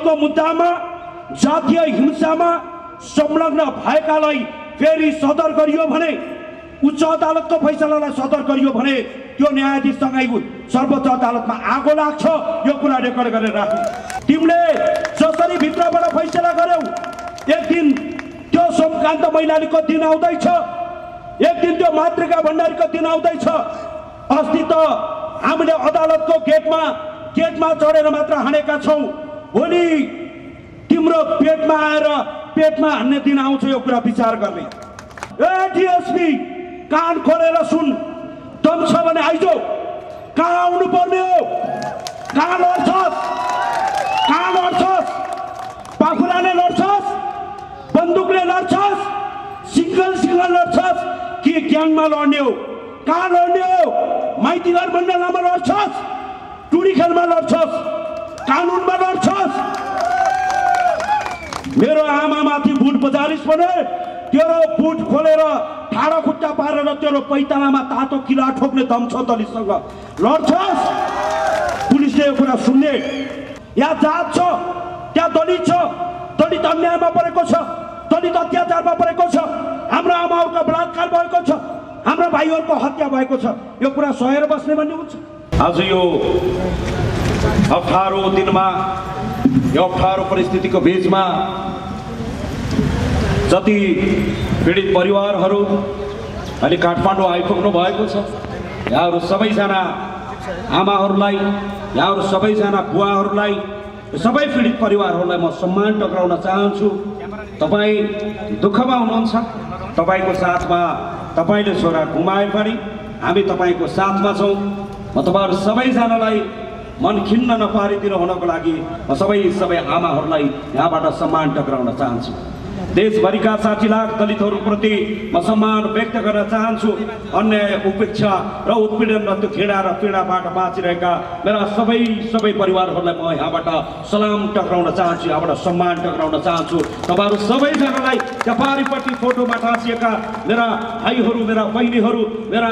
महत्त्वपूर्ण मुद्दामा जातीय हिंसामा संलग्न भएकालाई फेरि सदर गरियो भने, उच्च अदालतको फैसलालाई सदर गरियो भने त्यो न्यायाधीशसँगै सर्वोच्च अदालतमा आगो लाग्छ। यो कुरा रेकर्ड गरेर राख्नु। तिमीले जसरी भित्रबाट फैसला गर्यौ, एक दिन त्यो सोमकान्त मैनालीको दिन आउँदैछ, एक दिन त्यो मातृका भण्डारीको दिन आउँदैछ। अस्ति त हामीले अदालतको गेटमा चढेर मात्र हानेका छौँ, भोलि तिम्रो पेटमा आएर पेटमा हान्ने दिन आउँछ। यो कुरा विचार गर्ने। ए डिएसपी, कान खोलेर सुन। दम छ भने आइजो। कहाँ आउनु पर्ने हो? कहाँ लड्छस्? कहाँ लड्छस्? पाखुराले लड्छस्? बन्दुकले लड्छस्? सिंगल लड्छस् कि ग्याङमा लड्ने हो? कहाँ लड्ने हो? माइतीघर मण्डलमा लड्छस्? टुडी खेलमा लड्छस्? कानुनमा लड्छस्? मेरो आमामाथि बुट बजारिस् भने तेरो बुट खोलेर ठाडो खुट्टा पारेर तेरो पैतालामा तातो किला ठोक्ने दम छ दलितसँग। लड्छस्? पुलिसले यो कुरा सुन्ने। यहाँ जात छ, त्यहाँ दलित छ। दलित अन्यायमा परेको छ, दलित अत्याचारमा परेको छ, हाम्रो आमाहरूको बलात्कार भएको छ, हाम्रो भाइहरूको हत्या भएको छ। यो कुरा सहेर बस्ने भन्ने हुन्छ? आज यो अप्ठ्यारो दिनमा, यो अप्ठ्यारो परिस्थितिको बीचमा जति पीडित परिवारहरू अहिले काठमाडौँ आइपुग्नु भएको छ, यहाँहरू सबैजना आमाहरूलाई, यहाँहरू सबैजना बुवाहरूलाई, सबै पीडित परिवारहरूलाई म सम्मान टक्राउन चाहन्छु। तपाईँ दुःखमा हुनुहुन्छ, तपाईँको साथमा तपाईँले छोरा गुमाए पनि हामी तपाईँको साथमा छौँ। म तपाईँहरू सबैजनालाई मन खिन्न नपारिदिनु हुनको लागि म सबै आमाहरूलाई यहाँबाट सम्मान टक्राउन चाहन्छु। देशभरिका 60 लाख दलितहरूप्रति म सम्मान व्यक्त गर्न चाहन्छु। अन्याय, उपेक्षा र उत्पीडन र त्यो घृणा र पीडाबाट बाँचिरहेका मेरा सबै परिवारहरूलाई म यहाँबाट सलाम टक्राउन चाहन्छु, यहाँबाट सम्मान टक्राउन चाहन्छु। तपाईँहरू सबैजनालाई त्यहाँ पारिपट्टि फोटोमा टाँसिएका मेरा भाइहरू, मेरा बहिनीहरू, मेरा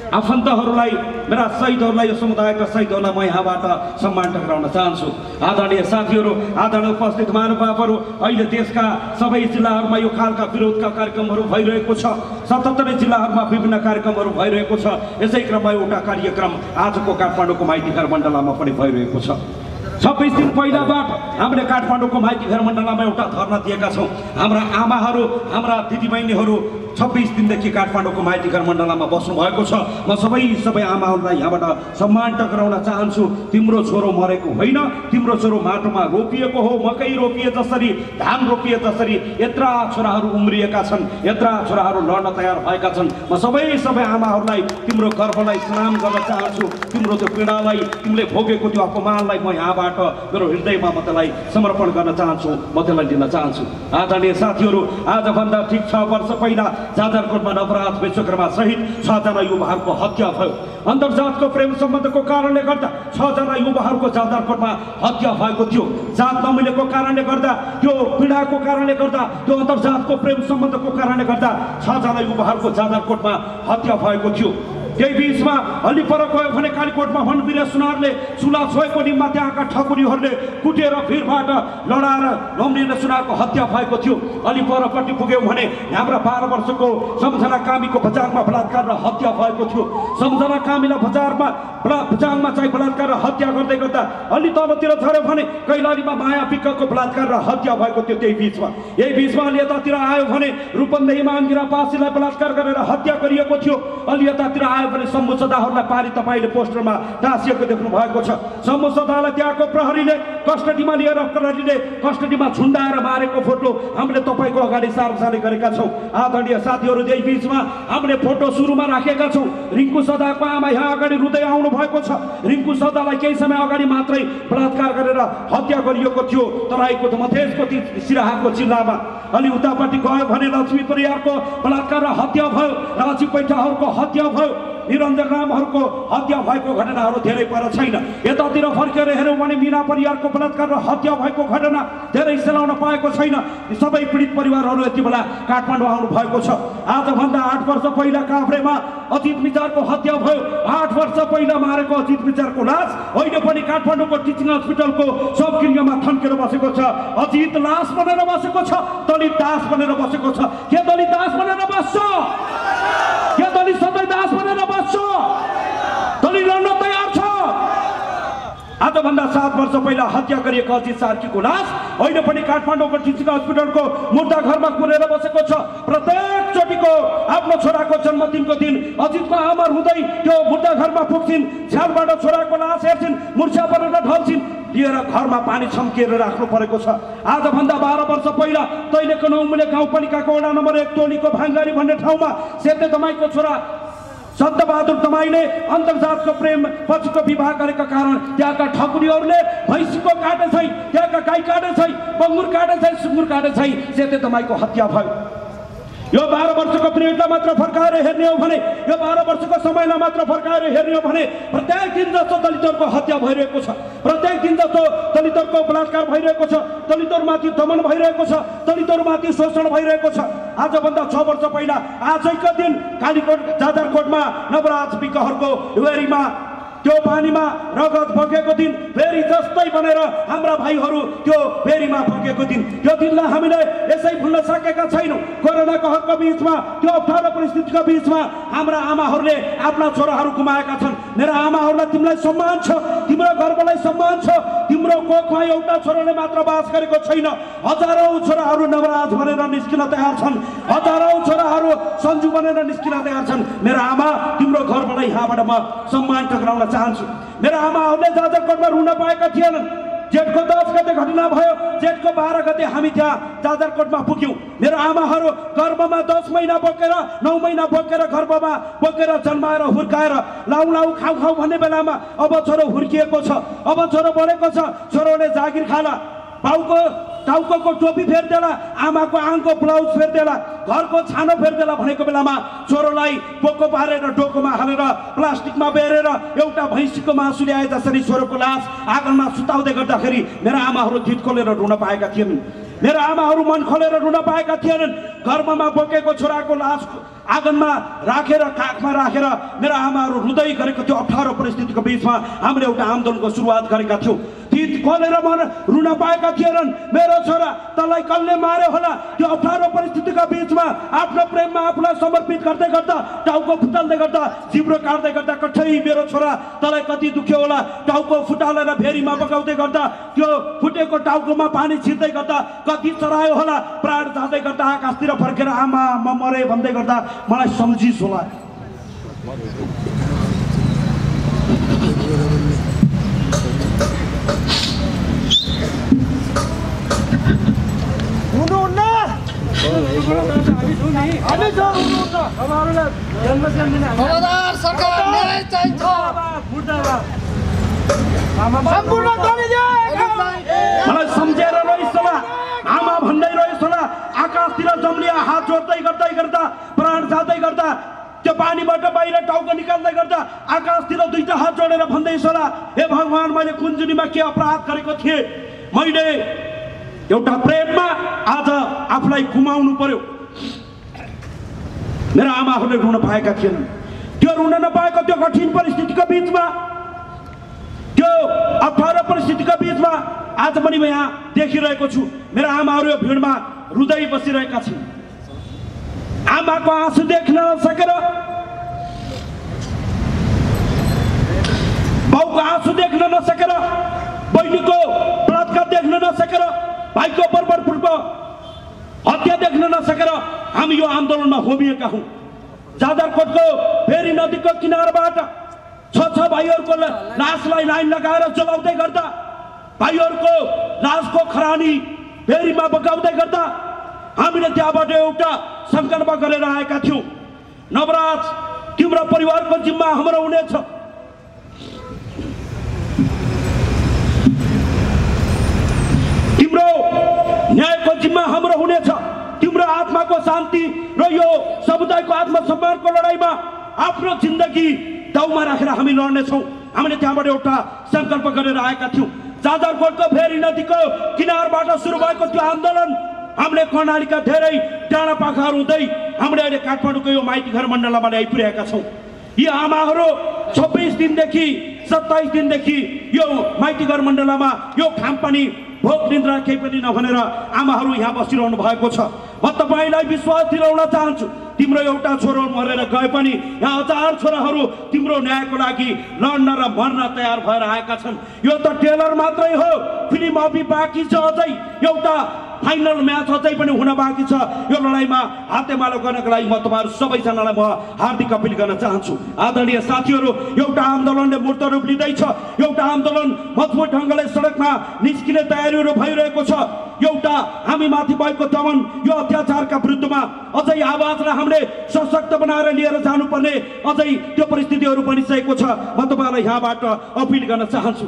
आफन्तहरूलाई, मेरा शहीदहरूलाई, यो समुदायका शहीदहरूलाई म यहाँबाट सम्मान टक्राउन चाहन्छु। आदरणीय साथीहरू, आदरणीय उपस्थित महानुभावहरू, अहिले देशका सबै जिल्लाहरूमा यो खालका विरोधका कार्यक्रमहरू भइरहेको छ। 77 जिल्लाहरूमा विभिन्न कार्यक्रमहरू भइरहेको छ। यसै क्रममा एउटा कार्यक्रम आजको काठमाडौँको माइतीघर मण्डलमा पनि भइरहेको छ। 26 दिन पहिलाबाट हामीले काठमाडौँको माइतीघर मण्डलमा एउटा धरना दिएका छौँ। हाम्रा आमाहरू, हाम्रा दिदीबहिनीहरू 26 दिनदेखि काठमाडौँको माइतीघर मण्डलमा बस्नु भएको छ। म सबै आमाहरूलाई यहाँबाट सम्मान टक्राउन चाहन्छु। तिम्रो छोरो मरेको होइन, तिम्रो छोरो माटोमा रोपिएको हो। मकै रोपिए जसरी, धान रोपिए जसरी यत्रा छोराहरू उम्रिएका छन्, यत्रा छोराहरू लड्न तयार भएका छन्। म सबै आमाहरूलाई तिम्रो गर्वलाई सलाम गर्न चाहन्छु। तिम्रो त्यो पीडालाई, तिमीले भोगेको त्यो अपमानलाई म यहाँबाट मेरो हृदयमा म त्यसलाई समर्पण गर्न चाहन्छु, म त्यसलाई दिन चाहन्छु। आदरणीय साथीहरू, आजभन्दा ठिक 6 वर्ष पहिला जाजरकोटमा अपराध विश्वकर्मा सहित 6 जना युवाहरूको हत्या भयो। अन्तर्जातको प्रेम सम्बन्धको कारणले गर्दा 6 जना युवाहरूको जाजरकोटमा हत्या भएको थियो। जात नमिलेको कारणले गर्दा, त्यो पीडाको कारणले गर्दा, त्यो अन्तर्जातको प्रेम सम्बन्धको कारणले गर्दा 6 जना युवाहरूको जाजरकोटमा हत्या भएको थियो। त्यही बीचमा अलि पर गयो भने कालीकोटमा वनवीर सुनारले चुला छोएको निम्मा त्यहाँका ठकुरीहरूले कुटेर भिरबाट लडाएर वनवीर सुनारको हत्या भएको थियो। अलि परपट्टि पुग्यौँ भने हाम्रा 12 वर्षको सम्झना कामीको बजारमा बलात्कार र हत्या भएको थियो। सम्झना कामीलाई बजारमा चाहिँ बलात्कार र हत्या गर्दै गर्दा अलि तलतिर झऱ्यो भने कैलालीमा माया पिक्कको बलात्कार र हत्या भएको थियो। यही बीचमा अलि यतातिर आयो भने रूपन्देहीमा अङ्गिरा पासीलाई बलात्कार गरेर हत्या गरिएको थियो। अलि यतातिर भने सम्मु सदाहरूलाई पारी तपाईँले पोस्टरमा टाँसिएको देख्नु भएको छ। सम्मु सदालाई त्यहाँको प्रहरीले कस्टडीमा लिएर कस्टडीमा झुन्डाएर मारेको फोटो हामीले तपाईँको अगाडि सार्वजनिक गरेका छौँ। आदरणीय साथीहरू, यही बीचमा हामीले फोटो सुरुमा राखेका छौँ। रिङ्कु सदाको आमा यहाँ अगाडि रुँदै आउनु भएको छ। रिङ्कु सदालाई केही समय अगाडि मात्रै बलात्कार गरेर हत्या गरिएको थियो तराईको मधेसको सिराहाको जिल्लामा। अलि उतापट्टि गयो भने लक्ष्मी परियारको बलात्कार र हत्या भयो, राजीव पैठाहरूको हत्या भयो। निरञ्जन रामहरूको हत्या भएको घटनाहरू धेरै पर छैन। यतातिर फर्केर हेऱ्यौँ भने मिना परिवारको बलात्कार र हत्या भएको घटना धेरै सेलाउन पाएको छैन। सबै पीडित परिवारहरू यति बेला काठमाडौँ आउनु भएको छ। आजभन्दा 8 वर्ष पहिला काभ्रेमा अजित मिचारको हत्या भयो। 8 वर्ष पहिला मारेको अजित मिचारको लास अहिले पनि काठमाडौँको टिचिङ हस्पिटलको शवगृहमा थन्केर बसेको छ। अजित लास बनेर बसेको छ, दलित दास बनेर बसेको छ। के दलित दास बनेर बस्छ? के दलित सधैँ दास बनेर बस्छ? दलित लड्न तयार छ। आजभन्दा 7 वर्ष पहिला हत्या गरिएको अजित सार्कीको लास अहिले पनि काठमाडौँको टिचिङ हस्पिटलको मुर्दा घरमा कुरेर बसेको छ। प्रत्येक चोटिको आफ्नो छोराको जन्मदिनको दिन अजितको आमा हुँदै त्यो मुर्दा घरमा पुग्छिन्, झ्यालबाट छोराको लास हेर्छिन्, मुर्छा परेर ढल्छिन्, लिएर घरमा पानी छम्किएर राख्नु परेको छ। आजभन्दा 12 वर्ष पहिला दैलेखको नौमुले गाउँपालिकाको वडा नम्बर 1 टोलीको भाङ्गारी भन्ने ठाउँमा सेते दमाईको छोरा सन्तबहादुर दमाईले अन्तर्जातको प्रेम पछिको विवाह गरेका कारण त्यहाँका ठकुरीहरूले भैँसीको काटे छै, त्यहाँका गाई काटे छै, बङ्गुर काटे छै, सुँगुर काटे छै, सेते दमाईको हत्या भयो। यो 12 वर्षको पिरियडलाई मात्र फर्काएर हेर्ने हो भने, यो 12 वर्षको समयलाई मात्र फर्काएर हेर्ने हो भने प्रत्येक दिन जस्तो दलितहरूको हत्या भइरहेको छ, प्रत्येक दिन जस्तो दलितहरूको बलात्कार भइरहेको छ, दलितहरूमाथि दमन भइरहेको छ, दलितहरूमाथि शोषण भइरहेको छ। आजभन्दा 6 वर्ष पहिला आजैको दिन कालीकोट जाजरकोटमा नवराज विकहरको वेरीमा त्यो पानीमा रगत बगेको दिन, फेरि जस्तै बनेर हाम्रा भाइहरू त्यो फेरिमा बगेको दिन, त्यो दिनलाई हामीले यसै भुल्न सकेका छैनौँ। कोरोना कहरको बिचमा, त्यो अप्ठ्यारो परिस्थितिको बिचमा हाम्रा आमाहरूले आफ्ना छोराहरू गुमाएका छन्। मेरा आमाहरूलाई तिमीलाई सम्मान छ, तिम्रो गर्वलाई सम्मान छ। तिम्रो कोखमा एउटा छोराले मात्र बास गरेको छैन, हजारौँ छोराहरू नवराज भनेर निस्किन तयार छन्, हजारौँ छोराहरू सन्जु बनेर निस्किन तयार छन्। मेरा आमा, तिम्रो गर्वलाई यहाँबाट म सम्मान टक्राउन चाहन्छु। मेरा आमाहरूले जाजरकोटमा रुन पाएका थिएनन्। जेठको 10 गते घटना भयो, जेठको 12 गते हामी त्यहाँ जाजरकोटमा पुग्यौँ। मेरो आमाहरू गर्भमा 10 महिना बोकेर 9 महिना बोकेर गर्भमा बोकेर जन्माएर हुर्काएर लाउ लाउ खाउ खाउ भन्ने बेलामा अब छोरो हुर्किएको छ, अब छोरो बढेको छ, छोरोले जागिर खाला, बाउको टाउको टोपी फेर्देला, आमाको आङको ब्लाउज फेर्देला, घरको छानो फेर्देला भनेको बेलामा छोरोलाई बोको पारेर डोकोमा हालेर प्लास्टिकमा बेरेर एउटा भैँसीको मासु ल्याए जसरी छोरोको लास आँगनमा सुताउँदै गर्दाखेरि मेरा आमाहरू धित खोलेर रुन पाएका थिएनन्। मेरा आमाहरू मन खोलेर रुन पाएका थिएनन्। गर्भमा बोकेको छोराको लास आँगनमा राखेर काखमा राखेर मेरा आमाहरू रुँदै गरेको त्यो अप्ठ्यारो परिस्थितिको बिचमा हामीले एउटा आन्दोलनको सुरुवात गरेका थियौँ। धित खोलेर मन रुन पाएका थिएनन्। मेरो छोरा तँलाई कसले मार्यो होला? त्यो अप्ठ्यारो परिस्थितिका बिचमा आफ्नो प्रेममा आफूलाई समर्पित गर्दै गर्दा, टाउको फुटाल्दै गर्दा, जिब्रो काट्दै गर्दा कठै मेरो छोरा तँलाई कति दुख्यो होला? टाउको फुटालेर भेरीमा बगाउँदै गर्दा, त्यो फुटेको टाउकोमा पानी छिर्दै गर्दा कति चरायो होला? प्राण जाँदै गर्दा आकाशतिर फर्केर आमा म मरे भन्दै गर्दा मलाई सम्झिस होला। मलाई सम्झेर रहेछ होला, आमा भन्दै रहेछ होला। आकाशतिर जम्लिया हात जोड्दै गर्दै गर्दा, प्राण जाँदै गर्दा, त्यो पानीबाट बाहिर टाउको निकाल्दै गर्दा आकाशतिर दुईटा हात जोडेर भन्दैछ होला, हे भगवान, मैले कुञ्जुनीमा के अपराध गरेको थिएँ? मैले एउटा प्रेममा आज आफूलाई गुमाउनु पर्यो। मेरा आमाहरूले रुन पाएका थिएनन्। त्यो रुन नपाएको त्यो कठिन परिस्थितिको बिचमा, त्यो अप्ठ्यारो परिस्थितिको बिचमा आज पनि म यहाँ देखिरहेको छु। मेरा आमाहरू यो भिडमा रुँदै बसिरहेका छन्। आमाको आँसु देख्न नसकेर, बाउको आँसु देख्न नसकेर, बहिनीको बलात्कार देख्न नसकेर, भाइको बर्बरपुरको हत्या देख्न नसकेर हामी यो आन्दोलनमा होमिएका हौँ। जाजरकोटको फेरी नदीको किनारबाट 6 भाइहरूको लासलाई लाइन लगाएर जलाउँदै गर्दा, भाइहरूको लासको खरानी फेरीमा बगाउँदै गर्दा हामीले त्यहाँबाट एउटा सङ्कल्प गरेर आएका थियौँ, नवराज, तिम्रो परिवारको जिम्मा हाम्रो हुनेछ। तिम्रो न्यायको जिम्मा हाम्रो हुनेछ। तिम्रो आत्माको शान्ति र यो समुदायको आत्मसम्मानको लडाइँमा आफ्नो जिन्दगी दाउमा राखेर हामी लड्नेछौँ। हामीले त्यहाँबाट एउटा संकल्प गरेर आएका थियौँ। जाजरकोटको फेरी नदीको किनारबाट सुरु भएको त्यो आन्दोलन हामीले कर्णालीका धेरै डाँडा पाखाहरू हुँदै हामीले अहिले काठमाडौँको यो माइती घर मण्डलमा आइपुगेका छौँ। यी आमाहरू 26 दिनदेखि 27 दिनदेखि यो माइती घर मण्डलमा यो खामपानी भोक निन्द्रा केही पनि नभनेर आमाहरू यहाँ बसिरहनु भएको छ। म तपाईँलाई विश्वास दिलाउन चाहन्छु, तिम्रो एउटा छोरो मरेर गए पनि यहाँ हजार छोराहरू तिम्रो न्यायको लागि लड्न र मर्न तयार भएर आएका छन्। यो त ट्रेलर मात्रै हो, फिल्म अभी बाँकी छ, अझै एउटा फाइनल म्याच अझै पनि हुन बाँकी छ। यो लडाइँमा हातेमालो गर्नको लागि म तपाईँहरू सबैजनालाई म हार्दिक अपिल गर्न चाहन्छु। आदरणीय साथीहरू, एउटा आन्दोलनले मूर्त रूप लिँदैछ, एउटा आन्दोलन मजबुत ढङ्गले सडकमा निस्किने तयारीहरू भइरहेको छ। एउटा हामी माथि भएको दमन यो अत्याचारका विरुद्धमा अझै आवाजलाई हामीले सशक्त बनाएर लिएर जानुपर्ने अझै त्यो परिस्थितिहरू बनिसकेको छ। म तपाईँलाई यहाँबाट अपिल गर्न चाहन्छु।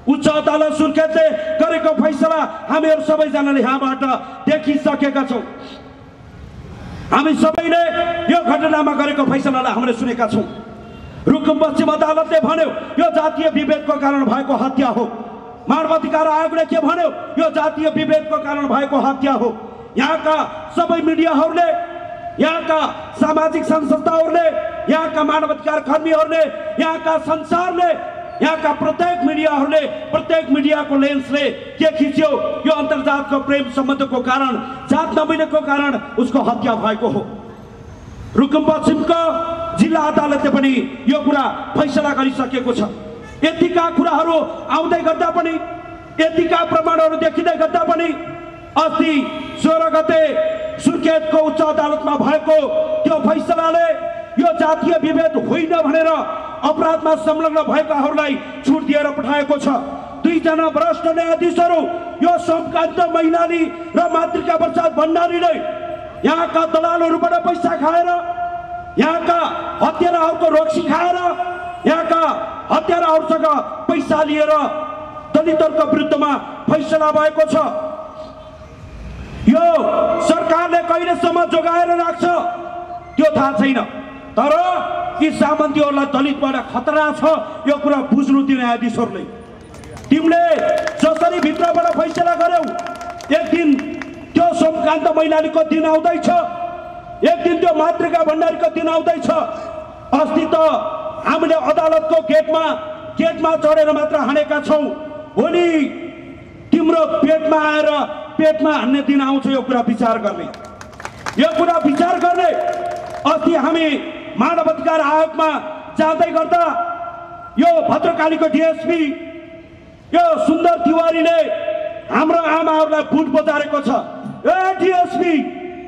उच्च अदालत सुर्खेतले गरेको फैसला हामीहरू सबैजनाले यहाँबाट देखिसकेका छौँ। हामी सबैले यो घटनामा गरेको फैसलालाई हामीले सुनेका छौँ। रुकुम पश्चिम अदालतले भन्यो यो जातीय विभेदको कारण भएको हत्या हो। मानव अधिकार आयोगले के भन्यो? यो जातीय विभेदको कारण भएको हत्या हो। यहाँका सबै मिडियाहरूले, यहाँका सामाजिक संस्थाहरूले, यहाँका मानव अधिकार कर्मीहरूले, यहाँका संसारले, यहाँका प्रत्येक मिडियाहरूले, प्रत्येक मिडियाको लेन्सले के खिच्यो? यो अन्तर्जातको प्रेम सम्बन्धको कारण, जात नमिलेको कारण उसको हत्या भएको हो। रुकुम पश्चिमको जिल्ला अदालतले पनि यो कुरा फैसला गरिसकेको छ। यतिका कुराहरू आउँदै गर्दा पनि, यतिका प्रमाणहरू देखिँदै गर्दा पनि अस्ति 16 गते सुर्खेतको उच्च अदालतमा भएको त्यो फैसलाले यो जातीय विभेद होइन भनेर अपराधमा संलग्न भएकाहरूलाई छुट दिएर पठाएको छ। 2 जना भ्रष्ट न्यायाधीशहरू, यो सोमकान्त मैनाली र मातृका प्रसाद भण्डारीले यहाँका दलालहरूबाट पैसा खाएर, यहाँका हत्याराहरूको रक्सी खाएर, यहाँका हत्याराहरूसँग पैसा लिएर दलितहरूको विरुद्धमा फैसला भएको छ। यो सरकारले कहिलेसम्म जोगाएर राख्छ त्यो थाहा छैन, तर यी सामन्तीहरूलाई दलितबाट खतरा छ यो कुरा बुझ्नु दिने न्यायाधीशहरूले। तिमीले जसरी भित्रबाट फैसला गर्यौ, एक दिन त्यो सोमकान्त मैनालीको दिन आउँदैछ, एक दिन त्यो मातृका भण्डारीको दिन आउँदैछ। अस्ति त हामीले अदालतको गेटमा चढेर मात्र हानेका छौँ, भोलि तिम्रो पेटमा आएर पेटमा हान्ने दिन आउँछ। यो कुरा विचार गर्ने, यो कुरा विचार गर्ने। अस्ति हामी मानव अधिकार आयोगमा जाँदै गर्दा यो भद्रकालीको डिएसपी यो सुन्दर तिवारीले हाम्रो आमाहरूलाई बुट बजारेको छ। ए डिएसपी,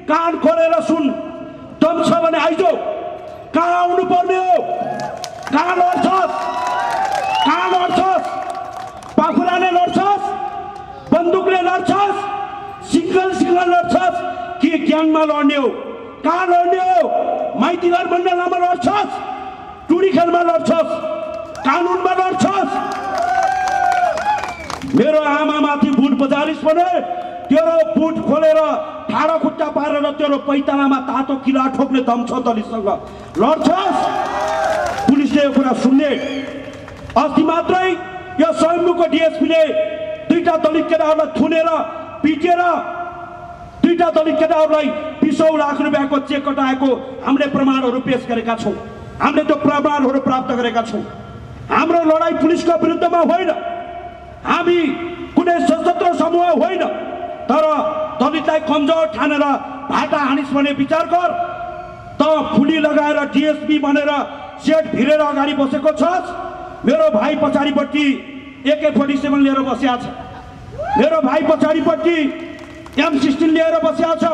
कान खोलेर सुन, दम छ भने आइजो। कहाँ आउनु पर्ने हो? कहाँ लड्छस्? कहाँ लड्छस्? पाखुराले लड्छस्? बन्दुकले लड्छस्? सिङ्गल लड्छस् कि ग्याङमा लड्ने हो? कहाँ लड्ने हो? माइती घर मण्डलमा लड्छस्? टुडी खेलमा लड्छस्? कानुनमा लड्छस्? मेरो आमामाथि बुट बजारिस् भने तेरो बुट खोलेर ठाडो खुट्टा पारेर तेरो पैतालामा तातो किला ठोक्ने दम छ दलितसँग लड्छस्? पुलिसले यो कुरा सुन्ने। अस्ति मात्रै यो स्वयम्भूको डिएसपीले 2टा दलित केटाहरूलाई थुनेर पिटेर 2टा दलित केटाहरूलाई 20 लाख रुपियाँको चेक कटाएको हामीले प्रमाणहरू पेश गरेका छौँ। हामीले त्यो प्रमाणहरू प्राप्त गरेका छौँ। हाम्रो लडाइँ पुलिसको विरुद्धमा होइन, हामी कुनै सशस्त्र समूह होइन, तर दलितलाई कमजोर ठानेर भाटा हानिस् भने विचार गर। त फुली लगाएर डिएसपी भनेर सेट भिरेर अगाडि बसेको छस्। मेरो भाइ पछाडिपट्टि AK-47 लिएर बसेको छ। मेरो भाइ पछाडिपट्टि M16 लिएर बसेको छ।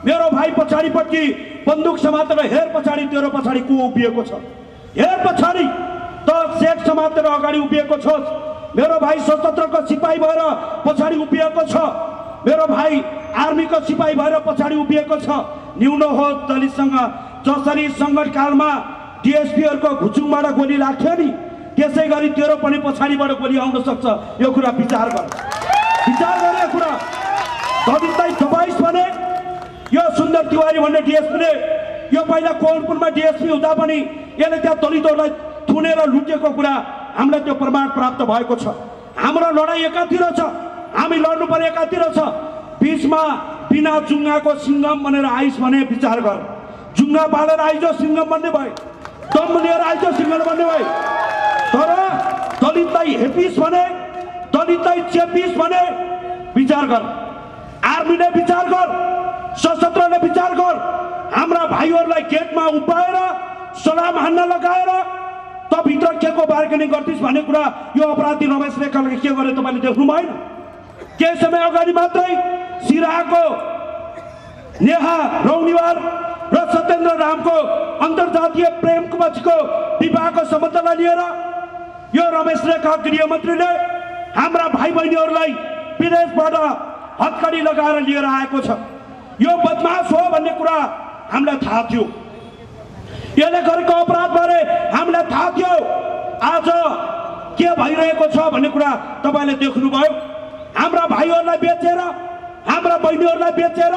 मेरो भाइ पछाडिपट्टि बन्दुक समातेर हेर पछाडि तेरो पछाडि को उभिएको छ? हेर पछाडि त सेट समातेर अगाडि उभिएको छस्। मेरो भाइ सशस्त्रको सिपाही भएर पछाडि उभिएको छ। मेरो भाइ आर्मीको सिपाही भएर पछाडि उभिएको छ। न्यून होस् दलितसँग जसरी सङ्कटकालमा डिएसपीहरूको घुचुङबाट गोली लाग्थ्यो नि, त्यसै गरी तेरो पनि पछाडिबाट गोली आउन सक्छ। यो कुरा विचार गर, विचार गर्ने कुरा। दलितलाई दबाइस् भने यो सुन्दर तिवारी भन्ने डिएसपीले यो पहिला कोहरपुरमा डिएसपी हुँदा पनि यसले त्यहाँ दलितहरूलाई थुनेर लुटेको कुरा हामीलाई त्यो प्रमाण प्राप्त भएको छ। हाम्रो लडाई एकातिर छ, हामी लड्नु पर्ने एकातिर छ। बीचमा बिना जुङ्गाको सिङ्गम बनेर आइस भने विचार गर। जुङ्गा बालेर आइजो सिङ्गम बन्ने भए, दम लिएर आइजो सिङ्गम बन्ने भए। तर दलितलाई हेपिस भने, दलितलाई चेपिस भने विचार गर। आर्मीले विचार गर, सशस्त्रले विचार गर। हाम्रा भाइहरूलाई गेटमा उभ्याएर सलाम हान्न लगाएर त भित्र के को बार्गेनिङ गर्दिस् भन्ने कुरा यो अपराधी रमेश रेखलाले के गरे तपाईले देख्नु भएन? केही समय अगाडि मात्रै सिराहाको नेहा रौनिवार र सत्येन्द्र रामको अन्तर्जातीय प्रेम कुमचको विवाहको सम्बन्धलाई लिएर यो रमेश रेखा गृहमन्त्रीले हाम्रा भाइ बहिनीहरूलाई विदेशबाट हत्कडी लगाएर लिएर आएको छ। यो बदमाश हो भन्ने कुरा हामीलाई थाहा थियो। यसले गरेको अपराधबारे हामीलाई थाहा थियो। आज के भइरहेको छ भन्ने कुरा तपाईले देख्नुभयो। हाम्रा भाइहरूलाई बेचेर, हाम्रा बहिनीहरूलाई बेचेर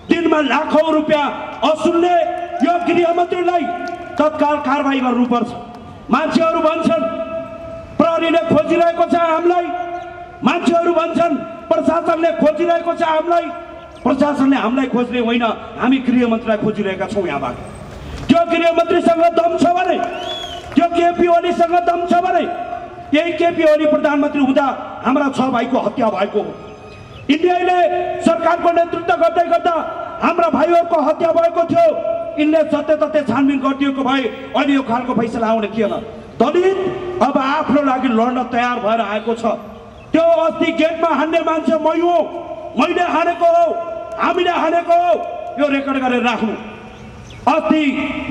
दिनमा लाखौं रुपियाँ असुल्ने यो गृहमन्त्रीलाई तत्काल कारबाही गर्नुपर्छ। मान्छेहरू भन्छन् प्रहरीले खोजिरहेको छ हामीलाई, मान्छेहरू भन्छन् प्रशासनले खोजिरहेको छ हामीलाई। प्रशासनले हामीलाई खोज्ने होइन, हामी गृहमन्त्रीलाई खोजिरहेका छौँ। यहाँबाट त्यो गृहमन्त्रीसँग दम छ भने, त्यो केपी ओलीसँग दम छ भने, यही केपी ओली प्रधानमन्त्री हुँदा हाम्रा 6 भाइको हत्या भएको हो। इन्डियाले सरकारको नेतृत्व गर्दै गर्दा हाम्रा भाइहरूको हत्या भएको थियो। यिनले जते छानबिन गरिदिएको भए अहिले यो खालको फैसला आउने थिएन। दलित अब आफ्नो लागि लड्न तयार भएर आएको छ। त्यो अस्ति गेटमा हान्ने मान्छे मै हो, मैले हानेको हो, हामीले हानेको हो, यो रेकर्ड गरेर राख्नु। अस्ति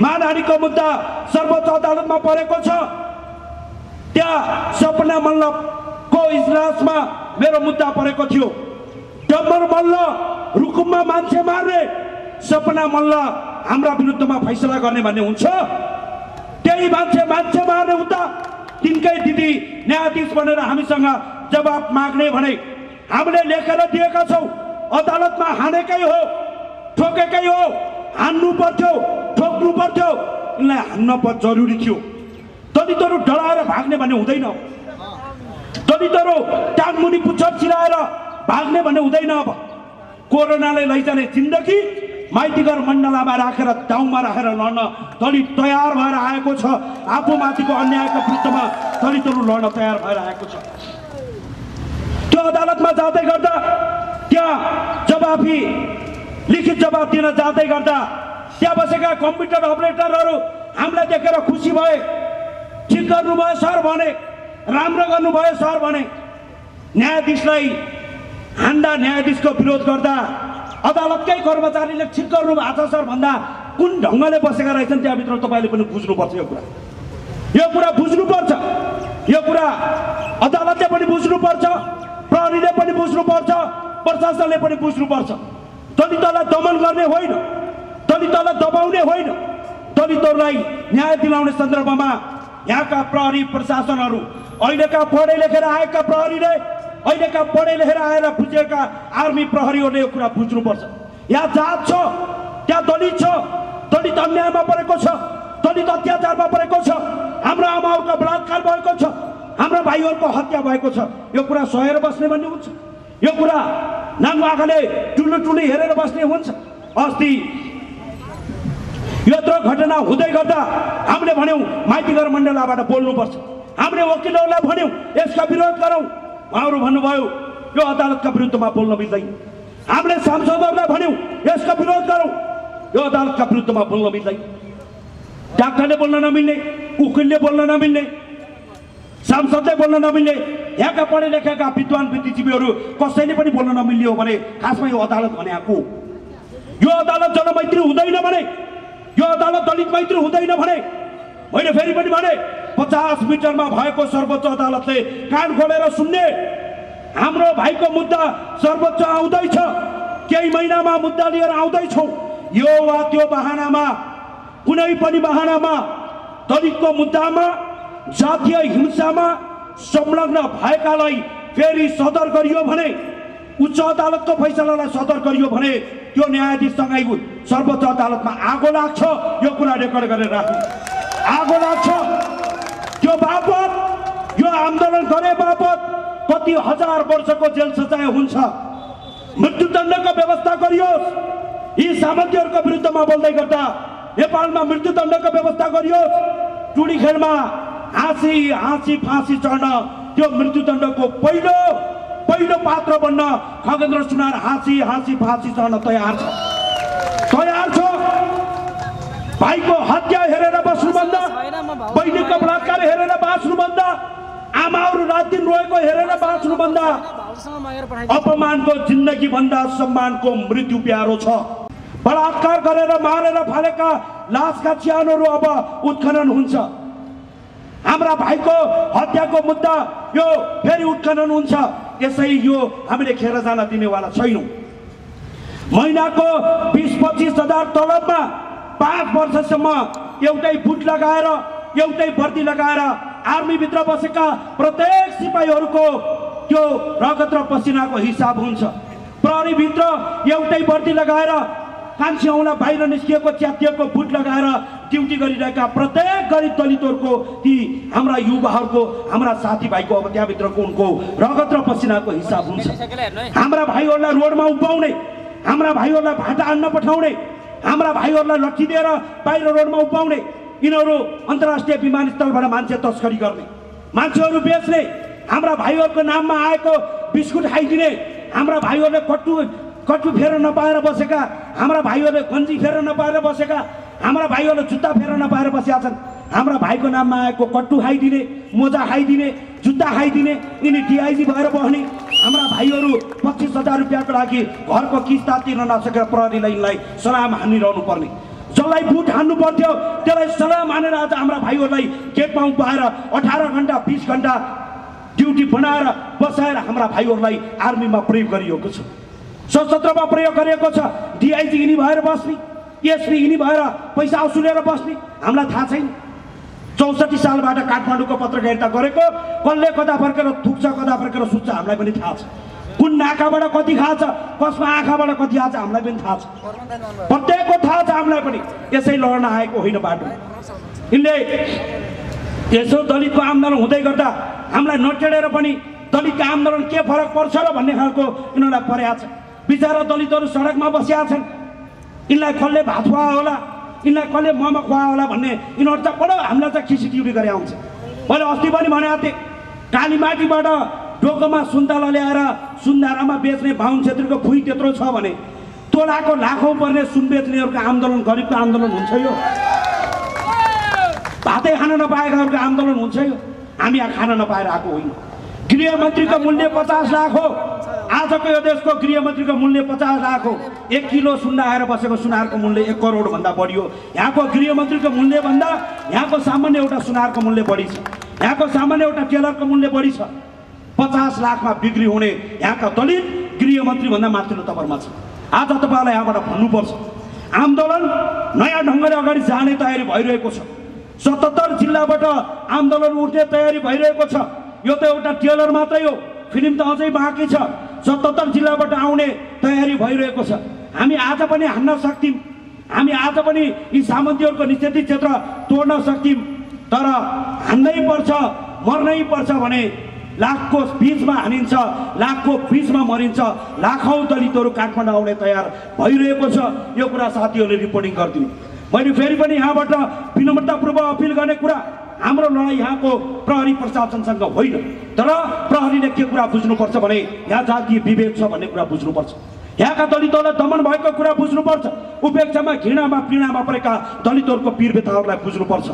मानहानिको मुद्दा सर्वोच्च अदालतमा परेको छ। त्यहाँ सपना मल्लको इजलासमा मेरो मुद्दा परेको थियो। डम्बर मल्ल रुकुममा मान्छे मार्ने, सपना मल्ल हाम्रा विरुद्धमा फैसला गर्ने भन्ने हुन्छ? त्यही मान्छे मार्ने हुँदा तिनकै दिदी न्यायाधीश बनेर हामीसँग जवाब माग्ने भने हामीले लेखेर दिएका छौँ। अदालतमा हानेकै हो, ठोकेकै हो, हान्नु पर्थ्यो, ठोक्नु पर्थ्यो। यिनलाई हान्न जरुरी थियो। दलितहरू डराएर भाग्ने भन्ने हुँदैन। दलितहरू टाङमुनि पुच्छर चिराएर भाग्ने भन्ने हुँदैन। अब कोरोनाले लैजाने जिन्दगी माइतीघर मण्डलामा राखेर दाउमा राखेर लड्न दलित तयार भएर आएको छ। आफूमाथिको अन्यायको विरुद्धमा दलितहरू लड्न तयार भएर आएको छ। त्यो अदालतमा जाँदै गर्दा त्यहाँ जवाफी लिखित जवाब दिन जाँदै गर्दा त्यहाँ बसेका कम्प्युटर अपरेटरहरू हामीलाई देखेर खुसी भए। ठिक गर्नुभयो सर भने, राम्रो गर्नुभयो सर भने। न्यायाधीशलाई हान्दा, न्यायाधीशको विरोध गर्दा अदालतकै कर्मचारीले ठिक गर्नु भएको छ सर भन्दा कुन ढङ्गले बसेका रहेछन् त्यहाँभित्र तपाईँले पनि बुझ्नुपर्छ। यो कुरा बुझ्नुपर्छ। यो कुरा अदालतले पनि बुझ्नुपर्छ, प्रहरीले पनि बुझ्नुपर्छ, प्रशासनले पनि बुझ्नुपर्छ। दलितहरूलाई दमन गर्ने होइन, दलितहरूलाई दबाउने होइन। दलितहरूलाई न्याय दिलाउने सन्दर्भमा यहाँका प्रहरी प्रशासनहरू, अहिलेका पढे लेखेर आएका प्रहरीले, अहिलेका पढे लेखेर आएर बुझेका आर्मी प्रहरीहरूले यो कुरा बुझ्नुपर्छ। यहाँ जात छ, त्यहाँ दलित छ, दलित अन्यायमा परेको छ, दलित अत्याचारमा परेको छ, हाम्रो आमाहरूको बलात्कार भएको छ, हाम्रा भाइहरूको हत्या भएको छ। यो कुरा सहेर बस्ने भन्ने हुन्छ? यो कुरा नाङ्गो आँखाले टुल्लु हेरेर बस्ने हुन्छ? अस्ति यत्रो घटना हुँदै गर्दा हामीले भन्यौँ माइतीघर मण्डलाबाट बोल्नुपर्छ। हामीले वकिलहरूलाई भन्यौँ यसका विरोध गरौँ। उहाँहरू भन्नुभयो यो अदालतका विरुद्धमा बोल्न मिल्दैन। हामीले सांसदहरूलाई भन्यौँ यसका विरोध गरौँ, यो अदालतका विरुद्धमा बोल्न मिल्दैन। डाक्टरले बोल्न नमिल्ने, उकिलले बोल्न नमिल्ने, सांसदले बोल्न नमिल्ने, यहाँका पढे लेखेका विद्वान बुद्धिजीवीहरू कसैले पनि बोल्न नमिल्ने हो भने खासमा यो अदालत भनेको, यो अदालत जनमैत्री हुँदैन भने, यो अदालत दलित मैत्री हुँदैन भने, मैले फेरि पनि भने 50 मिटरमा भएको सर्वोच्च अदालतले कान खोलेर सुन्ने। हाम्रो भाइको मुद्दा सर्वोच्च आउँदैछ, केही महिनामा मुद्दा लिएर आउँदैछौँ। यो वा त्यो बहानामा, कुनै पनि बहानामा दलितको मुद्दामा जातीय हिंसामा संलग्न भएकालाई फेरि सदर गरियो भने, उच्च अदालतको फैसलालाई सदर गरियो भने त्यो न्यायाधीशसँगै सर्वोच्च अदालतमा आगो लाग्छ यो कुरा रेकर्ड गरेर राख्नु आगो लाग्छ त्यो बापत यो आन्दोलन गरे बापत कति हजार वर्षको जेल सजाय हुन्छ मृत्युदण्डको व्यवस्था गरियोस् यी सामन्तीहरूको विरुद्धमा बोल्दै गर्दा नेपालमा मृत्युदण्डको व्यवस्था गरियोस् टुडी खेलमा हाँसी फाँसी चढ्न त्यो मृत्युदण्डको पहिलो पात्र बन्न खगेन्द्र सुनार हाँसी फाँसी चढ्न तयार छ भाइको हत्या हेरेर बस्नुभन्दा बहिनीको बलात्कार हेरेर बाँच्नुभन्दा आमाहरू रात दिन रोएको हेरेर बाँच्नुभन्दा अपमानको जिन्दगी भन्दा सम्मानको मृत्यु प्यारो छ बलात्कार गरेर मारेर फालेका लासका च्यानहरू अब उत्खनन हुन्छ हाम्रा भाइको हत्याको मुद्दा यो फेरि उत्खनन हुन्छ यसै यो हामीले खेर जान दिनेवाला छैनौँ महिनाको 20-25 हजार तलबमा 5 वर्षसम्म एउटै बुट लगाएर एउटै वर्दी लगाएर आर्मीभित्र बसेका प्रत्येक सिपाहीहरूको त्यो रगत र पसिनाको हिसाब हुन्छ प्रहरीभित्र एउटै वर्दी लगाएर कान्छी औँला बाहिर निस्किएको च्यातिएको बुट लगाएर ड्युटी गरिरहेका प्रत्येक गरिब दलितहरूको ती हाम्रा युवाहरूको हाम्रा साथीभाइको अब त्यहाँभित्रको उनको रगत र पसिनाको हिसाब हुन्छ हाम्रा भाइहरूलाई रोडमा उभ्याउने हाम्रा भाइहरूलाई भाटा हान्न पठाउने हाम्रा भाइहरूलाई लट्ठी दिएर बाहिर रोडमा उभ्याउने यिनीहरू अन्तर्राष्ट्रिय विमानस्थलबाट मान्छे तस्करी गर्ने मान्छेहरू बेच्ने हाम्रा भाइहरूको नाममा आएको बिस्कुट खाइदिने हाम्रा भाइहरूले कट्टु फेर नपाएर बसेका हाम्रा भाइहरूले गन्जी फेर नपाएर बसेका हाम्रा भाइहरूले जुत्ता फेर नपाएर बसेका छन् हाम्रा भाइको नाममा आएको कट्टु खाइदिने मोजा खाइदिने जुत्ता खाइदिने यिनी डिआइजी भएर बस्ने हाम्रा भाइहरू 25,000 रुपियाँको लागि घरको किस्ता तिर्न नसकेर प्रहरीलाई यिनलाई सलाम हानिरहनु पर्ने जसलाई बुट हान्नु पर्थ्यो त्यसलाई सलाम हानेर आज हाम्रा भाइहरूलाई गेटमा उभाएर 18 घण्टा 20 घण्टा ड्युटी बनाएर बसाएर हाम्रा भाइहरूलाई आर्मीमा प्रयोग गरिएको छ सशस्त्रमा प्रयोग गरिएको छ डिआइजी यिनी भएर बस्ने एसपी यिनी भएर पैसा असुलेर बस्ने हामीलाई थाहा छैन 64 सालबाट काठमाडौँको पत्रकारिता गरेको कसले कता फर्केर थुक्छ कता फर्केर सुत्छ हामीलाई पनि थाहा छ कुन नाकाबाट कति खान्छ कसमा आँखाबाट कति आछ हामीलाई पनि थाहा छ प्रत्येकको थाहा छ हामीलाई पनि यसै लड्न आएको होइन बाटो यिनले यसो दलितको आन्दोलन हुँदै गर्दा हामीलाई नटेडेर पनि दलितको आन्दोलन के फरक पर्छ र भन्ने खालको यिनीहरूलाई परेको छ बिचारा दलितहरू सडकमा बसिया छन् यिनलाई कसले भात खुवा होला यिनलाई कसले मोमो खुवा होला भन्ने यिनीहरू त बडो हामीलाई त खिसिटिउरी गरे आउँछ मैले अस्ति पनि भनेको थिएँ कालीमाटीबाट डोकोमा सुन्तला ल्याएर सुन्धारामा बेच्ने बाहुन क्षेत्रको भुइँ त्यत्रो छ भने तोलाको लाखौँ पर्ने सुन बेच्नेहरूको आन्दोलन गरिबको आन्दोलन हुन्छ यो भातै खान नपाएकाहरूको आन्दोलन हुन्छ यो हामी यहाँ खान नपाएर आएको होइन गृहमन्त्रीको मूल्य 50 लाख हो आजको यो देशको गृहमन्त्रीको मूल्य 50 लाख हो 1 किलो सुन्ना आएर बसेको सुनारको मूल्य 1 करोड भन्दा बढी हो यहाँको गृहमन्त्रीको मूल्य भन्दा यहाँको सामान्य एउटा सुनारको मूल्य बढी छ यहाँको सामान्य एउटा टेलरको मूल्य बढी छ 50 लाखमा बिक्री हुने यहाँका दलित गृहमन्त्री भन्दा माथिल्लो तवरमा छ आज तपाईँलाई यहाँबाट भन्नुपर्छ आन्दोलन नयाँ ढङ्गले अगाडि जाने तयारी भइरहेको छ 77 जिल्लाबाट आन्दोलन उठ्ने तयारी भइरहेको छ यो त एउटा टेलर मात्रै हो फिल्म त अझै बाँकी छ 77 जिल्लाबाट आउने तयारी भइरहेको छ हामी आज पनि हान्न सक्थ्यौँ हामी आज पनि यी सामन्तीहरूको निषेधित क्षेत्र तोड्न सक्थ्यौँ तर हान्नै पर्छ मर्नै पर्छ भने लाखको बीचमा हानिन्छ लाखको बीचमा मरिन्छ लाखौँ दलितहरू काठमाडौँ आउने तयार भइरहेको छ यो कुरा साथीहरूले रिपोर्टिङ गरिदिनु मैले फेरि पनि यहाँबाट विनम्रतापूर्वक अपिल गर्ने कुरा हाम्रो लडाइँ यहाँको प्रहरी प्रशासनसँग होइन तर प्रहरीले के कुरा बुझ्नुपर्छ भने यहाँ जातीय विभेद छ भन्ने कुरा बुझ्नुपर्छ यहाँका दलितहरूलाई दमन भएको कुरा बुझ्नुपर्छ उपेक्षामा घृणामा पीडामा परेका दलितहरूको पीर व्यथाहरूलाई बुझ्नुपर्छ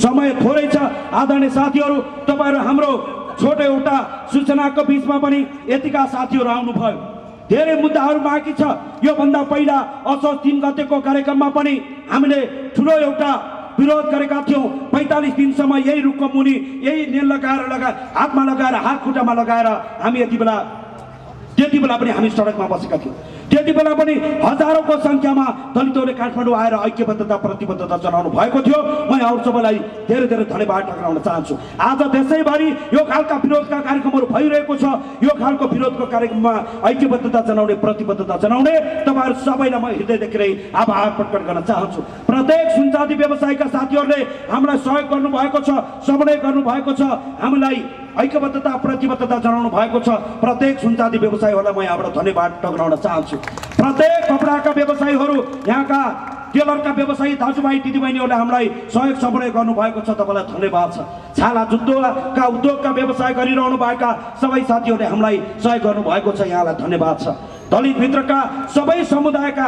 समय थोरै छ आदरणीय साथीहरू तपाईँहरू हाम्रो छोटो एउटा सूचनाको बिचमा पनि यतिका साथीहरू आउनुभयो धेरै मुद्दाहरू बाँकी छ योभन्दा पहिला असोज 3 गतेको कार्यक्रममा पनि हामीले ठुलो एउटा विरोध गरेका थियौँ 45 दिनसम्म यही रुखको मुनि यही नेल लगाएर हातमा लगाएर हात खुट्टामा लगाएर हामी त्यति बेला पनि हामी सडकमा बसेका थियौँ त्यति बेला पनि हजारौंको संख्यामा दलितहरूले काठमाडौँ आएर ऐक्यबद्धता प्रतिबद्धता जनाउनु भएको थियो। म यहाँहरु सबैलाई धेरै धेरै धन्यवाद टक्राउन चाहन्छु। आज देशैभरि यो खालका विरोधका कार्यक्रमहरू भइरहेको छ। यो खालको विरोधको कार्यक्रममा ऐक्यबद्धता जनाउने प्रतिबद्धता जनाउने तपाईहरु सबैलाई म हृदयदेखि नै आभार प्रकट गर्न चाहन्छु। प्रत्येक सुनचाँदी व्यवसायका साथीहरूले हामीलाई सहयोग गर्नु भएको छ, समन्वय गर्नु भएको छ, हामीलाई ऐक्यबद्धता प्रतिबद्धता जनाउनु भएको छ। प्रत्येक सुनचाँदी व्यवसायीहरूलाई म यहाँबाट धन्यवाद टक्राउन चाहन्छु। प्रत्येक कपडाका व्यवसायीहरू, यहाँका टेलरका व्यवसायी दाजुभाइ दिदीबहिनीहरूले हामीलाई सहयोग समन्वय गर्नुभएको छ, तपाईँलाई धन्यवाद छ। छाला जुत्तोका उद्योगका व्यवसाय गरिरहनु भएका सबै साथीहरूले हामीलाई सहयोग गर्नुभएको छ, यहाँलाई धन्यवाद छ। दलित भित्रका सबै समुदायका,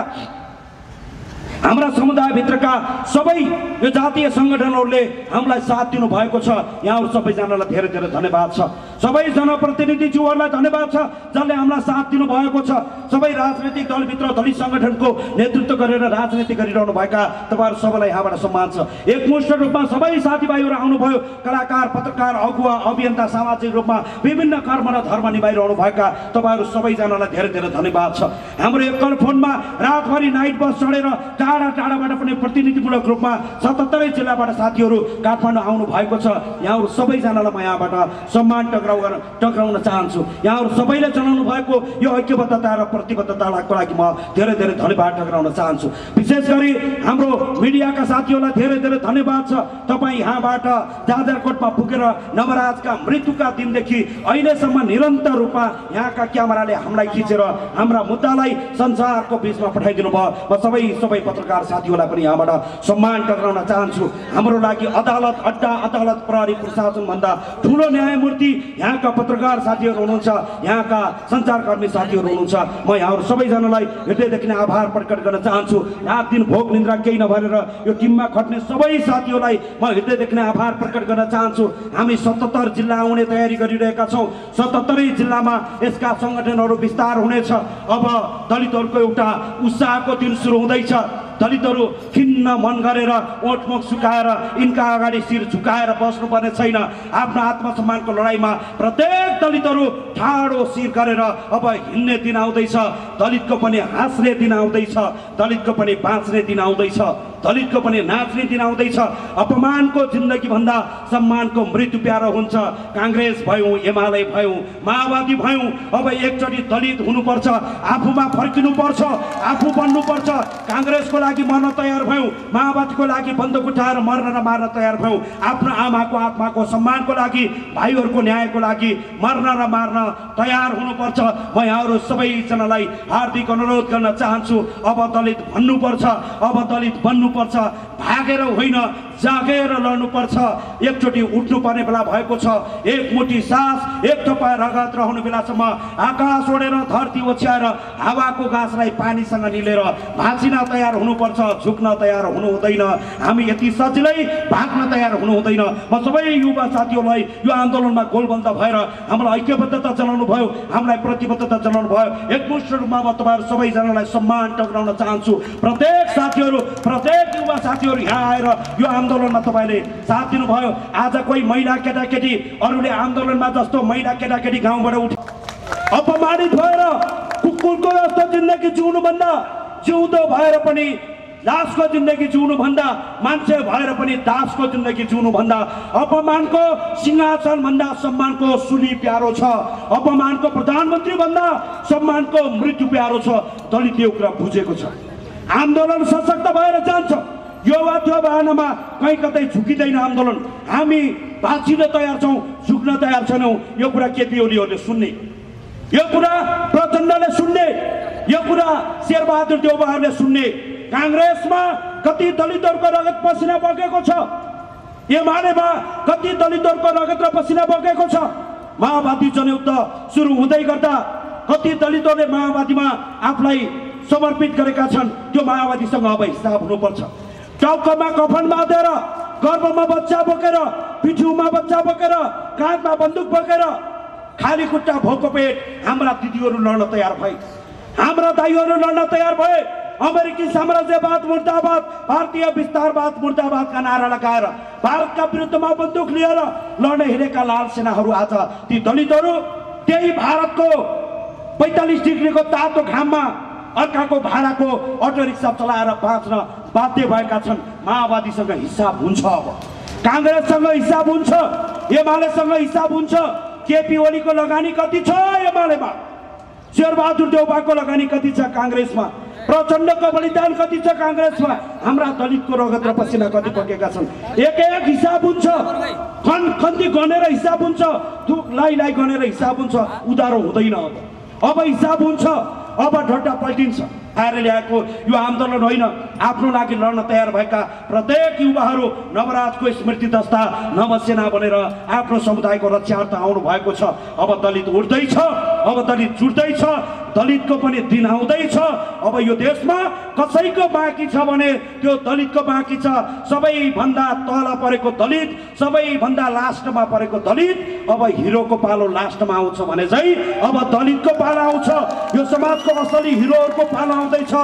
हाम्रा समुदायभित्रका सबै यो जातीय सङ्गठनहरूले हामीलाई साथ दिनुभएको छ, यहाँहरू सबैजनालाई धेरै धेरै धन्यवाद छ। सबै जनप्रतिनिधिज्यूहरूलाई धन्यवाद छ जसले हामीलाई साथ दिनुभएको छ। सबै राजनैतिक दलभित्र दलित सङ्गठनको नेतृत्व गरेर राजनीति गरिरहनु भएका तपाईँहरू सबैलाई यहाँबाट सम्मान छ। एकमुष्ट रूपमा सबै साथीभाइहरू आउनुभयो, कलाकार, पत्रकार, अगुवा, अभियन्ता, सामाजिक रूपमा विभिन्न कर्म र धर्म निभाइरहनु भएका तपाईँहरू सबैजनालाई धेरै धेरै धन्यवाद छ। हाम्रो एकल फोनमा रातभरि नाइट बस चढेर टाढा टाढाबाट पनि प्रतिनिधिमूलक रूपमा 77 जिल्लाबाट साथीहरू काठमाडौँ आउनु भएको छ। यहाँहरू सबैजनालाई म यहाँबाट सम्मान टक्राउन चाहन्छु। यहाँहरू सबैले जनाउनु भएको यो ऐक्यबद्धता र प्रतिबद्धताको लागि म धेरै धेरै धन्यवाद टक्राउन चाहन्छु। विशेष गरी हाम्रो मिडियाका साथीहरूलाई धेरै धेरै धन्यवाद छ। तपाईँ यहाँबाट जाजरकोटमा पुगेर नवराजका मृत्युका दिनदेखि अहिलेसम्म निरन्तर रूपमा यहाँका क्यामेराले हामीलाई खिचेर हाम्रा मुद्दालाई संसारको बिचमा पठाइदिनु भयो। म सबै पत्रकार साथीहरूलाई पनि यहाँबाट सम्मान टक्राउन चाहन्छु। हाम्रो लागि अदालत, अड्डा, अदालत, प्रहरी, प्रशासन भन्दा ठुलो न्यायमूर्ति यहाँका पत्रकार साथीहरू हुनुहुन्छ, यहाँका सञ्चारकर्मी साथीहरू हुनुहुन्छ। म यहाँहरू सबैजनालाई हृदयदेखि नै आभार प्रकट गर्न चाहन्छु। रात दिन भोक निद्रा केही नभएर यो टिममा खट्ने सबै साथीहरूलाई म हृदयदेखि नै आभार प्रकट गर्न चाहन्छु। हामी 77 जिल्ला आउने तयारी गरिरहेका छौँ। 77 जिल्लामा यसका सङ्गठनहरू विस्तार हुनेछ। अब दलितहरूको एउटा उत्साहको दिन सुरु हुँदैछ। दलितहरू खिन्न मन गरेर ओठमुख सुकाएर यिनका अगाडि शिर झुकाएर बस्नुपर्ने छैन। आफ्नो आत्मसम्मानको लडाइँमा प्रत्येक दलितहरू ठाडो शिर गरेर अब हिँड्ने दिन आउँदैछ। दलितको पनि हाँस्ने दिन आउँदैछ, दलितको पनि बाँच्ने दिन आउँदैछ, दलितको पनि नाच्ने दिन आउँदैछ। अपमानको जिन्दगी भन्दा सम्मानको मृत्यु प्यारो हुन्छ। काङ्ग्रेस भयौँ, एमाले भयौँ, माओवादी भयौँ, अब एकचोटि दलित हुनुपर्छ, आफूमा फर्किनुपर्छ, आफू बन्नुपर्छ। काङ्ग्रेसको लागि मर्न तयार भयौँ, माओवादीको लागि बन्दुक उठाएर मर्न र मार्न तयार भयौँ। आफ्नो आमाको आत्माको सम्मानको लागि, भाइहरूको न्यायको लागि मर्न र मार्न तयार हुनुपर्छ। म यहाँहरू सबैजनालाई हार्दिक अनुरोध गर्न चाहन्छु, अब दलित भन्नुपर्छ, अब दलित बन्नुपर्छ। भागेर होइन, जागेर लड्नुपर्छ। एकचोटि उठ्नुपर्ने बेला भएको छ। एक मुठी सास, एक थोपा रगत रहने बेलासम्म आकाश ओढेर धरती ओछ्याएर हावाको गाँसलाई पानीसँग निलेर भाँचिन तयार हुनुपर्छ, झुक्न तयार हुनु हुँदैन। हामी यति सजिलै भाग्न तयार हुनु हुँदैन। म सबै युवा साथीहरूलाई यो आन्दोलनमा गोलबन्द भएर हामीलाई ऐक्यबद्धता जनाउनु भयो, हामीलाई प्रतिबद्धता जनाउनु भयो। एकमुष्ट रूपमा म तपाईँहरू सबैजनालाई सम्मान टक्राउन चाहन्छु। प्रत्येक साथीहरू, प्रत्येक युवा साथीहरू यहाँ आएर यो आन्दोलनमा तपाईँले साथ दिनुभयो। आज कोही महिला केटाकेटी अरूले आन्दोलनमा जस्तो महिला केटाकेटी गाउँबाट उठ अपमानित भएर कुकुरको जस्तो जिन्दगी जिउनुभन्दा, जिउँदो भएर पनि लासको जिन्दगी जिउनुभन्दा, मान्छे भएर पनि दासको जिन्दगी जिउनुभन्दा, अपमानको सिंहासन भन्दा सम्मानको सुली प्यारो छ। अपमानको प्रधानमन्त्री भन्दा सम्मानको मृत्यु प्यारो छ। दलित यो कुरा बुझेको छ। आन्दोलन सशक्त भएर जान्छ। यो वा त्यो बहानामा कहीँ कतै झुकिँदैन आन्दोलन। हामी बाँचिन तयार छौँ, झुक्न तयार छैनौँ। यो कुरा केपी ओलीहरूले सुन्ने, यो कुरा प्रचण्डले सुन्ने, यो कुरा शेरबहादुर देउवाहरूले सुन्ने। काङ्ग्रेसमा कति दलितहरूको रगत पसिना बगेको छ, एमालेमा कति दलितहरूको रगत र पसिना बगेको छ। माओवादी जनयुद्ध सुरु हुँदै गर्दा कति दलितहरूले माओवादीमा आफूलाई समर्पित गरेका छन्। त्यो माओवादीसँग अब हिसाब हुनुपर्छ। टाउकोमा कफन बाँधेर, गर्भमा बच्चा बोकेर, पिठ्युमा बच्चा बोकेर, काँधमा बन्दुक बोकेर, खाली खुट्टा भोको पेट हाम्रा दिदीहरू लड्न तयार भए, हाम्रा दाइहरू लड्न तयार भए। अमेरिकी साम्राज्यवाद मुर्दाबाद, भारतीय विस्तारवाद मुर्दाबादका नारा लगाएर भारतका विरुद्धमा बन्दुक लिएर लड्न हिँडेका लाल सेनाहरू आज ती दलितहरू त्यही भारतको 45 डिग्रीको तातो घाममा अर्काको भाडाको अटो रिक्सा चलाएर बाँच्न बाध्य भएका छन्। माओवादीसँग हिसाब हुन्छ, अब काङ्ग्रेससँग हिसाब हुन्छ, एमालेसँग हिसाब हुन्छ। केपी ओलीको लगानी कति छ एमालेमा, शेरबहादुर देउवाको लगानी कति छ काङ्ग्रेसमा, प्रचण्डको बलिदान कति छ काङ्ग्रेसमा, हाम्रा दलितको रगत र पसिना कति पकेका छन्। एक हिसाब हुन्छ, खन्ती गनेर हिसाब हुन्छ, लाई गनेर हिसाब हुन्छ। उधारो हुँदैन, अब हिसाब हुन्छ। अब ढड्डा पल्टिन्छ। आएर ल्याएको यो आन्दोलन होइन, आफ्नो लागि लड्न तयार भएका प्रत्येक युवाहरू नवराजको स्मृति दस्ता नवसेना बनेर आफ्नो समुदायको रक्षार्थ आउनु भएको छ। अब दलित उठ्दैछ, अब दलित जुट्दैछ, दलितको पनि दिन आउँदैछ। अब यो देशमा कसैको बाँकी छ भने त्यो दलितको बाँकी छ। सबैभन्दा तल परेको दलित, सबैभन्दा लास्टमा परेको दलित। अब हिरोको पालो लास्टमा आउँछ भने चाहिँ अब दलितको पालो आउँछ। यो समाजको असली हिरोहरूको पालो आउँदैछ।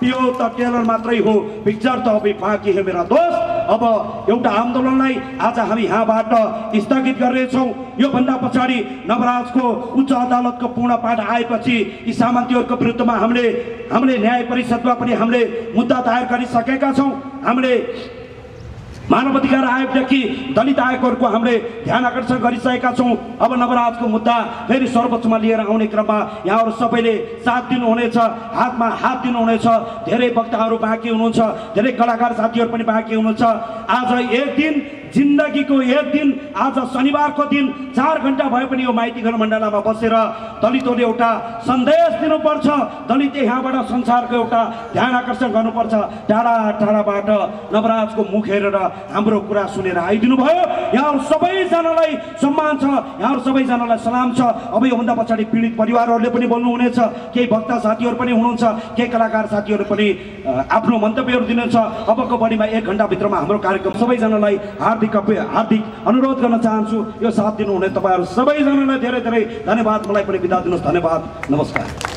यो त टेलर मात्रै हो, पिक्चर त अब बाँकी है मेरा दोस्त। अब एउटा आन्दोलनलाई आज हामी यहाँबाट स्थगित गर्नेछौँ। योभन्दा पछाडि नवराजको उच्च अदालतको पूर्ण पाठ आएपछि यी सामन्तीहरूको विरुद्धमा हामीले न्याय परिषदमा पनि हामीले मुद्दा दायर गरिसकेका छौँ। हामीले मानव अधिकार आयोगदेखि दलित आयोगहरूको हामीले ध्यान आकर्षण गरिसकेका छौँ। अब नवराजको मुद्दा फेरि सर्वोच्चमा लिएर आउने क्रममा यहाँहरू सबैले साथ दिनुहुनेछ, हातमा हात दिनुहुनेछ। धेरै वक्ताहरू बाँकी हुनुहुन्छ, धेरै कलाकार साथीहरू पनि बाँकी हुनुहुन्छ। आज एक दिन, जिन्दगीको एक दिन, आज शनिबारको दिन 4 घण्टा भए पनि यो माइतीघर मण्डलामा बसेर दलितहरूले एउटा सन्देश दिनुपर्छ। दलित यहाँबाट संसारको एउटा ध्यान आकर्षण गर्नुपर्छ। टाढा टाढाबाट नवराजको मुख हेरेर हाम्रो कुरा सुनेर आइदिनु भयो। यहाँहरू सबैजनालाई सम्मान छ, यहाँहरू सबैजनालाई सलाम छ। अब योभन्दा पछाडि पीडित परिवारहरूले पनि बोल्नुहुनेछ, केही वक्ता साथीहरू पनि हुनुहुन्छ, केही कलाकार साथीहरू पनि आफ्नो मन्तव्यहरू दिनुहुन्छ। अबको बढीमा 1 घण्टाभित्रमा हाम्रो कार्यक्रम सबैजनालाई हार्दिक अनुरोध गर्न चाहन्छु। यो साथ दिनुहुने तपाईँहरू सबैजनालाई धेरै धेरै धन्यवाद। मलाई पनि बिदा दिनुहोस्। धन्यवाद, नमस्कार।